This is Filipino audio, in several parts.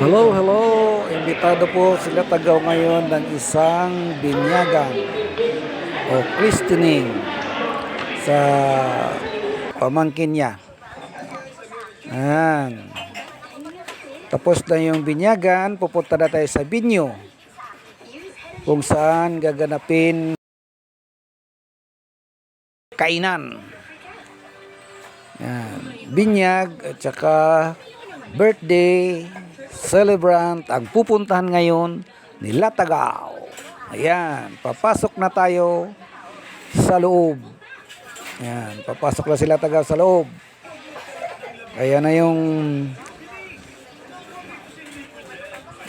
Hello, hello. Imbitado po sila tagaw ngayon ng isang binyagan o christening sa pamangkin niya. Ayan. Tapos na yung binyagan, pupunta na tayo sa binyo kung saan gaganapin kainan. Ayan. Binyag at saka birthday celebrant ang pupuntahan ngayon ni Latagaw. Ayan, papasok na tayo sa loob. Ayan, papasok na si Latagaw sa loob. Ayan na yung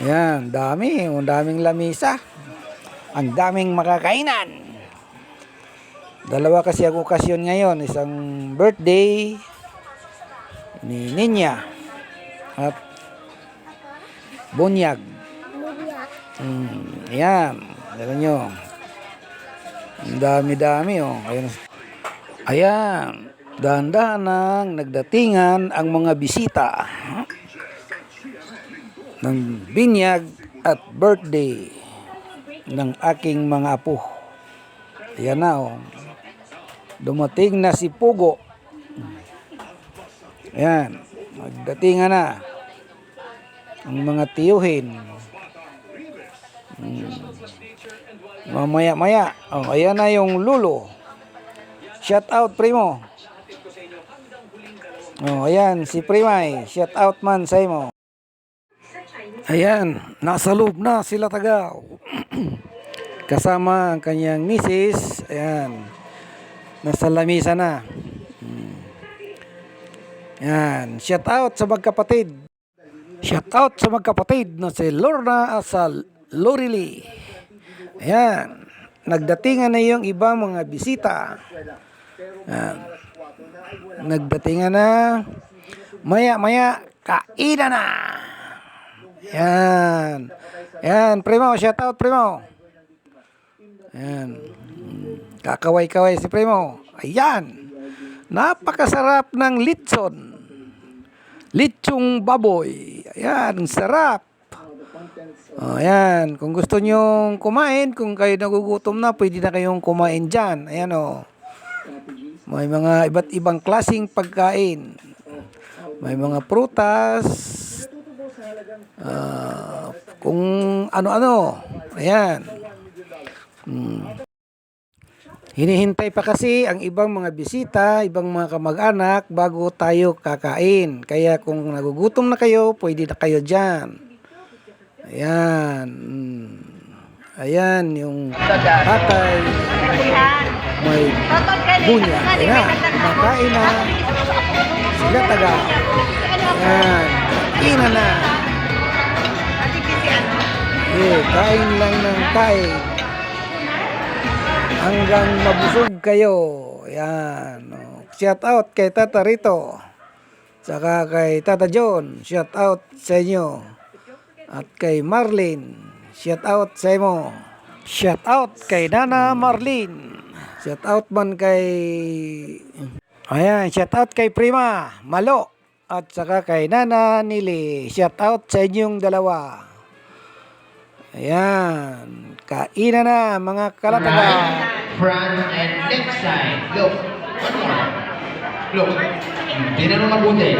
ayan, daming lamisa. Ang daming makakainan. Dalawa kasi ang okasyon ngayon, isang birthday ni Ninya at bunyag. Ayan, alam nyo. Ang dami-dami oh. Ayan, dahan-dahan nang nagdatingan ang mga bisita ng binyag at birthday ng aking mga apo. Ayan na oh. Dumating na si Pugo. Ayan, magdatingan na ang mga tiyuhin. Mamaya-maya. Oh, ayan na yung lulo. Shout out, primo. Oh, ayan, si Primay. Shout out man sa imo. Ayan, nasa loob na sila Tagaw. Kasama ang kanyang misis. Ayan, nasa lamisa na. Ayan, shout out sa magkapatid. Shout out sa magkapatid na si Lorna at sa Lorily. Ayan, nagdatingan na yung ibang mga bisita. Ayan, nagdatingan na. Maya-maya, kainan na. Ayan. Ayan, primo, shout out primo. Ayan. Kakaway-kaway si primo. Ayan. Napakasarap ng litson. Litsong baboy. Ayan, sarap. O, ayan, kung gusto nyong kumain, kung kayo nagugutom na, pwede na kayong kumain dyan. Ayan o. May mga iba't ibang klaseng pagkain. May mga prutas. Kung ano-ano. Ayan. Hinihintay pa kasi ang ibang mga bisita, ibang mga kamag-anak bago tayo kakain. Kaya kung nagugutom na kayo, pwede na kayo dyan. Ayan. Ayan yung tatay. May bunya. Ayan. Makain na. Sila taga. Ayan. Kain na. Kain lang ng kain. Hanggang mabusog kayo. Yan. Shout out kay Tata Rito. Saka kay Tata John. Shout out sa inyo. At kay Marlene. Shout out sa inyo. Shout out kay Nana Marlene. Shout out man kay ayan, shout out kay Prima Malo. At saka kay Nana Nili. Shout out sa inyong dalawa. Ayan. Kainan na mga kalataga. Right, front, and left side. Look. One more. Look. Tinanong mabuti.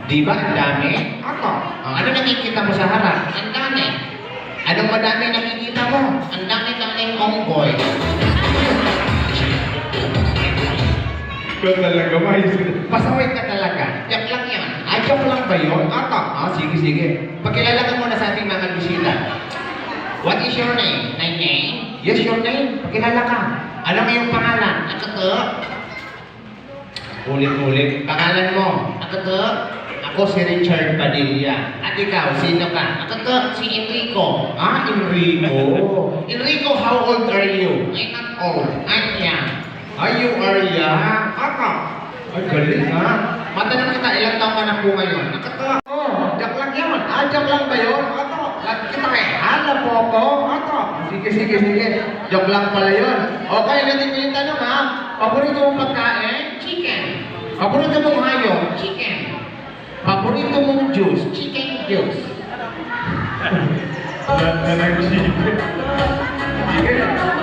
Di ba ang dami? Ako. Ano nakikita mo sa harap? Ang dami. Anong madami nakikita mo? Ang dami-daming onggoy. Ikaw talaga, pasaway ka talaga. Yak lang yan. Joke lang ba yun? Ako. Sige. Pakilala ka muna sa ating mga bisita. What is your name? My name? Yes, your name. Pakilala ka. Alam mo yung pangalan? Ako. Ulit. Pangalan mo? Ako si Richard Padilla. At ikaw, sino ka? Ako si Enrico. Enrico? Enrico, how old are you? I'm not old. I'm young. You are young? Ako. Ay, galing ha? Matanong kita, ilang taong ka na po ngayon? Ako. Joke lang yun. Joke lang ba yun? Ako. Kita kay Hala po ako. Ako. Sige. Joke lang pala yun. Okay, ganito yung tanong ha. Paborito mong pagkain? Chicken. Paborito mong hayop? Chicken. Paborito mong juice? Chicken juice.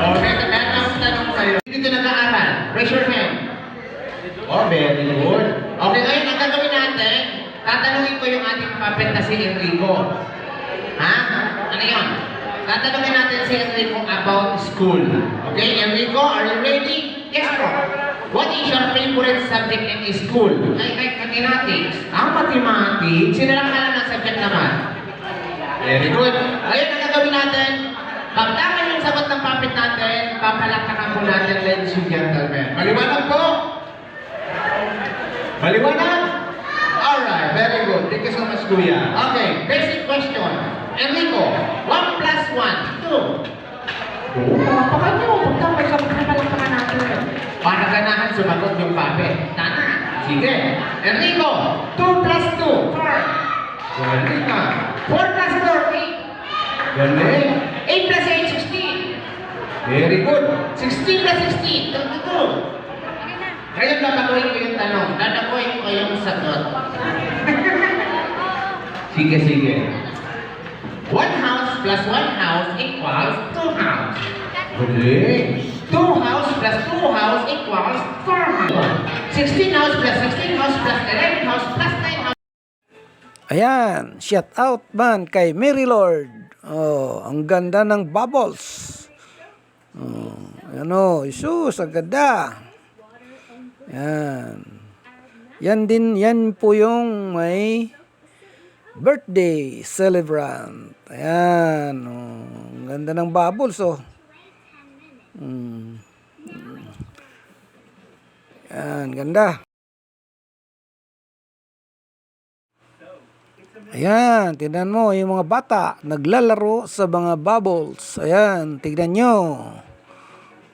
Okay, meron akong tanong sa'yo. Dito nag-aaral. Raise your hand. Oh, very good. Okay, ngayon ang gagawin natin, tatanungin ko yung ating puppet na si Enrico. Ha? Ano yun? Tatanungin natin si Enrico about school. Okay, Enrico, are you ready? Yes, bro. What is your favorite subject in school? I like mathematics. Mathematics? Sino lang alam ng subject naman? Very good. Ngayon ang gagawin natin, pag tama yung sagot ng puppet natin, papalakpakan po natin, ladies and gentlemen. Maliwanag po? Maliwanag? Alright, very good. Thank you so much, Kuya. Okay, basic question. Enrico, 1 plus 1, 2. Palakpakan nyo. Pag tama yung sagot ng palakpakan natin. Para ganahan sumagot yung puppet. Tama. Sige. Enrico, 2 plus 2, 4. Galing ka. 4 plus 4, 8. Galing. 8 plus 8, 16. Very good. 16 plus 16, 32. Ngayon babaguhin ko yung tanong. Dadaguhin ko yung sagot. Sige, sige. 1 house plus 1 house equals 2 house. Galing. 2 house plus 2 house equals 4 house. 16 house plus 16 house plus 11 house plus 9 house. Ayan, shout out man kay Mary Lord. Oh, ang ganda ng bubbles. Oh, ano, Isus, ang ganda. Yan. Yan po yung may birthday celebrant. Ayan. Oh, ang ganda ng bubbles, oh. Yan, ganda. Ayan, tignan mo yung mga bata naglalaro sa mga bubbles. Ayan, tignan nyo.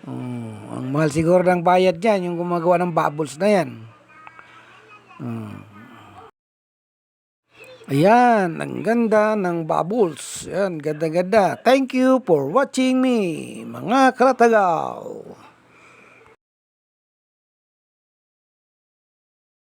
Ang mahal siguro ng bayad dyan, yung gumagawa ng bubbles na yan. Ayan, ang ganda ng bubbles. Ayan, ganda-ganda. Thank you for watching me, mga karatagaw.